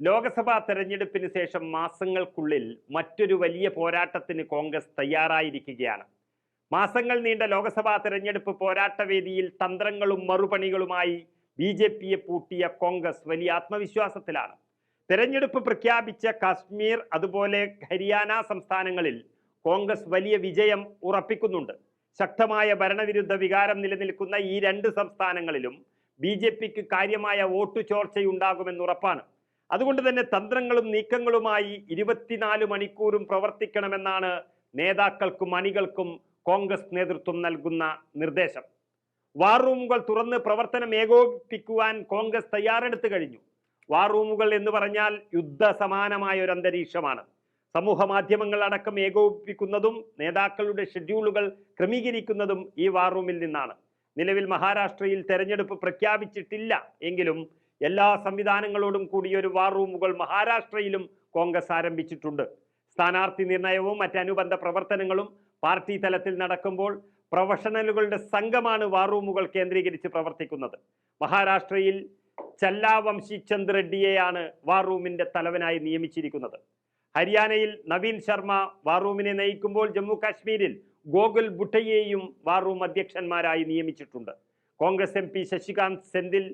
ലോക്സഭാ തെരഞ്ഞെടുപ്പിന് ശേഷം മാസങ്ങൾക്കുള്ളിൽ മറ്റൊരു വലിയ പോരാട്ടത്തിന് കോൺഗ്രസ് തയ്യാറായിരിക്കുകയാണ്. മാസങ്ങൾ നീണ്ട ലോക്സഭാ തെരഞ്ഞെടുപ്പ് പോരാട്ടവേദിയിൽ തന്ത്രങ്ങളും മറുപണികളുമായി BJPയെ പൂട്ടിയ കോൺഗ്രസ് വലിയ ആത്മവിശ്വാസത്തിലാണ്. തെരഞ്ഞെടുപ്പ് പ്രഖ്യാപിച്ച കാശ്മീർ അതുപോലെ ഹരിയാന സംസ്ഥാനങ്ങളിൽ കോൺഗ്രസ് വലിയ വിജയം ഉറപ്പിക്കുന്നുണ്ട്. ശക്തമായ ഭരണവിരുദ്ധ വികാരം നിലനിൽക്കുന്ന ഈ രണ്ട് സംസ്ഥാനങ്ങളിലും BJPക്ക് കാര്യമായ വോട്ടു ചോർച്ചയുണ്ടാകുമെന്നുറപ്പാണ്. അതുകൊണ്ട് തന്നെ തന്ത്രങ്ങളും നീക്കങ്ങളുമായി 24 മണിക്കൂറും പ്രവർത്തിക്കണമെന്നാണ് നേതാക്കൾക്കും അണികൾക്കും കോൺഗ്രസ് നേതൃത്വം നൽകുന്ന നിർദ്ദേശം. വാർ റൂമുകൾ തുറന്ന് പ്രവർത്തനം ഏകോപിപ്പിക്കുവാൻ കോൺഗ്രസ് തയ്യാറെടുത്തു കഴിഞ്ഞു. വാർ റൂമുകൾ എന്ന് പറഞ്ഞാൽ യുദ്ധസമാനമായ ഒരു അന്തരീക്ഷമാണ്. സമൂഹ മാധ്യമങ്ങൾ അടക്കം ഏകോപിപ്പിക്കുന്നതും നേതാക്കളുടെ ഷെഡ്യൂളുകൾ ക്രമീകരിക്കുന്നതും ഈ വാർ റൂമിൽ നിന്നാണ്. നിലവിൽ മഹാരാഷ്ട്രയിൽ തെരഞ്ഞെടുപ്പ് പ്രഖ്യാപിച്ചിട്ടില്ല എങ്കിലും എല്ലാ സംവിധാനങ്ങളോടും കൂടിയൊരു വാർ റൂമുകൾ മഹാരാഷ്ട്രയിലും കോൺഗ്രസ് ആരംഭിച്ചിട്ടുണ്ട്. സ്ഥാനാർത്ഥി നിർണയവും മറ്റനുബന്ധ പ്രവർത്തനങ്ങളും പാർട്ടി തലത്തിൽ നടക്കുമ്പോൾ പ്രൊഫഷണലുകളുടെ സംഘമാണ് വാർ റൂമുകൾ കേന്ദ്രീകരിച്ച് പ്രവർത്തിക്കുന്നത്. മഹാരാഷ്ട്രയിൽ ചല്ലാവംശി ചന്ദ് റെഡ്ഡിയെയാണ് വാർ റൂമിന്റെ തലവനായി നിയമിച്ചിരിക്കുന്നത്. ഹരിയാനയിൽ നവീൻ ശർമ്മ വാർ റൂമിനെ നയിക്കുമ്പോൾ ജമ്മു കാശ്മീരിൽ ഗോകുൽ ബുട്ടയെയും വാർ റൂം അധ്യക്ഷന്മാരായി നിയമിച്ചിട്ടുണ്ട്. കോൺഗ്രസ് MP ശശികാന്ത് സെന്തിൽ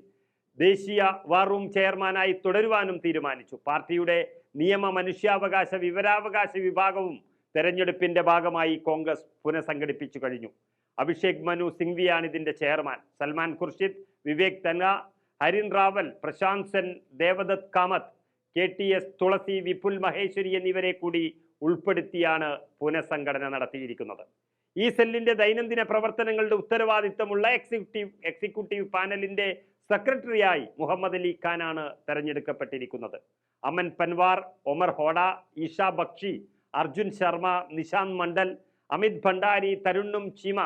ദേശീയ വാർ റൂം ചെയർമാനായി തുടരുവാനും തീരുമാനിച്ചു. പാർട്ടിയുടെ നിയമ, മനുഷ്യാവകാശ, വിവരാവകാശ വിഭാഗവും തെരഞ്ഞെടുപ്പിന്റെ ഭാഗമായി കോൺഗ്രസ് പുനഃസംഘടിപ്പിച്ചു കഴിഞ്ഞു. അഭിഷേക് മനു സിംഗ്വിയാണ് ഇതിന്റെ ചെയർമാൻ. സൽമാൻ ഖുർഷിദ്, വിവേക് തൻഹ, ഹരിൻ റാവൽ, പ്രശാന്ത് സെൻ, ദേവദത്ത് കാമത്ത്, KTS തുളസി, വിപുൽ മഹേശ്വരി എന്നിവരെ കൂടി ഉൾപ്പെടുത്തിയാണ് പുനഃസംഘടന നടത്തിയിരിക്കുന്നത്. ഈ സെല്ലിന്റെ ദൈനംദിന പ്രവർത്തനങ്ങളുടെ ഉത്തരവാദിത്തമുള്ള എക്സിക്യൂട്ടീവ് പാനലിന്റെ സെക്രട്ടറിയായി മുഹമ്മദ് അലി ഖാനാണ് തെരഞ്ഞെടുക്കപ്പെട്ടിരിക്കുന്നത്. അമൻ പൻവാർ, ഒമർ ഹോഡ, ഈഷ ബക്ഷി, അർജുൻ ശർമ്മ, നിശാന്ത് മണ്ഡൽ, അമിത് ഭണ്ഡാരി, തരുണ്ണും ചീമ,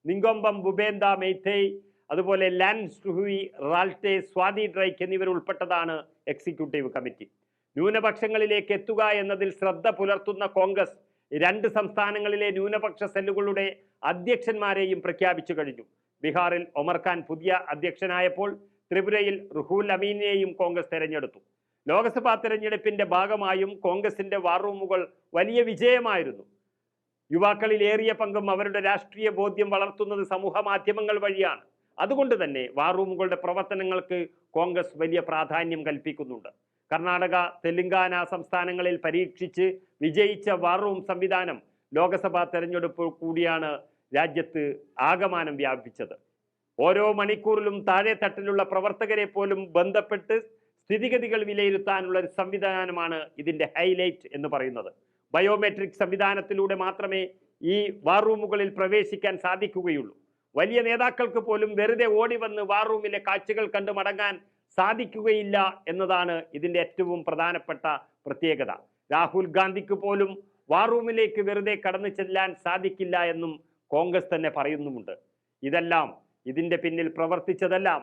നിങ്കോംബം ബുബേന്ദ മെയ്തേയ്, അതുപോലെ ലാൻസ് റുഹി, റാൽട്ടെ, സ്വാതി ഡ്രൈക്ക് എന്നിവർ ഉൾപ്പെട്ടതാണ് എക്സിക്യൂട്ടീവ് കമ്മിറ്റി. ന്യൂനപക്ഷങ്ങളിലേക്ക് എത്തുക എന്നതിൽ ശ്രദ്ധ പുലർത്തുന്ന കോൺഗ്രസ് 2 സംസ്ഥാനങ്ങളിലെ ന്യൂനപക്ഷ സെല്ലുകളുടെ അധ്യക്ഷന്മാരെയും പ്രഖ്യാപിച്ചു കഴിഞ്ഞു. ബീഹാറിൽ ഒമർ ഖാൻ പുതിയ അധ്യക്ഷനായപ്പോൾ ത്രിപുരയിൽ റുഹുൽ അമീനെയും കോൺഗ്രസ് തെരഞ്ഞെടുത്തു. ലോക്സഭാ തെരഞ്ഞെടുപ്പിന്റെ ഭാഗമായും കോൺഗ്രസിന്റെ വാർ റൂമുകൾ വലിയ വിജയമായിരുന്നു. യുവാക്കളിൽ ഏറിയ പങ്കും അവരുടെ രാഷ്ട്രീയ ബോധ്യം വളർത്തുന്നത് സമൂഹ മാധ്യമങ്ങൾ വഴിയാണ്. അതുകൊണ്ട് തന്നെ വാർ റൂമുകളുടെ പ്രവർത്തനങ്ങൾക്ക് കോൺഗ്രസ് വലിയ പ്രാധാന്യം കൽപ്പിക്കുന്നുണ്ട്. കർണാടക, തെലങ്കാന സംസ്ഥാനങ്ങളിൽ പരീക്ഷിച്ച് വിജയിച്ച വാർ റൂം സംവിധാനം ലോക്സഭാ തെരഞ്ഞെടുപ്പ് കൂടിയാണ് രാജ്യത്ത് ആകമാനം വ്യാപിച്ചത്. ഓരോ മണിക്കൂറിലും താഴെ തട്ടിലുള്ള പ്രവർത്തകരെ പോലും ബന്ധപ്പെട്ട് സ്ഥിതിഗതികൾ വിലയിരുത്താനുള്ള ഒരു സംവിധാനമാണ് ഇതിന്റെ ഹൈലൈറ്റ് എന്ന് പറയുന്നത്. ബയോമെട്രിക് സംവിധാനത്തിലൂടെ മാത്രമേ ഈ വാർ റൂമുകളിൽ പ്രവേശിക്കാൻ സാധിക്കുകയുള്ളൂ. വലിയ നേതാക്കൾക്ക് പോലും വെറുതെ ഓടി വന്ന് വാർ റൂമിലെ കാഴ്ചകൾ കണ്ട് മടങ്ങാൻ സാധിക്കുകയില്ല എന്നതാണ് ഇതിന്റെ ഏറ്റവും പ്രധാനപ്പെട്ട പ്രത്യേകത. രാഹുൽ ഗാന്ധിക്ക് പോലും വാർ റൂമിലേക്ക് വെറുതെ കടന്നു ചെല്ലാൻ സാധിക്കില്ല എന്നും കോൺഗ്രസ് തന്നെ പറയുന്നുമുണ്ട്. ഇതിന്റെ പിന്നിൽ പ്രവർത്തിച്ചതെല്ലാം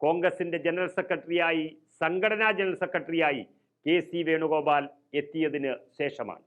കോൺഗ്രസിന്റെ ജനറൽ സെക്രട്ടറിയായി, സംഘടനാ ജനറൽ സെക്രട്ടറിയായി KC വേണുഗോപാൽ എത്തിയതിന് ശേഷമാണ്.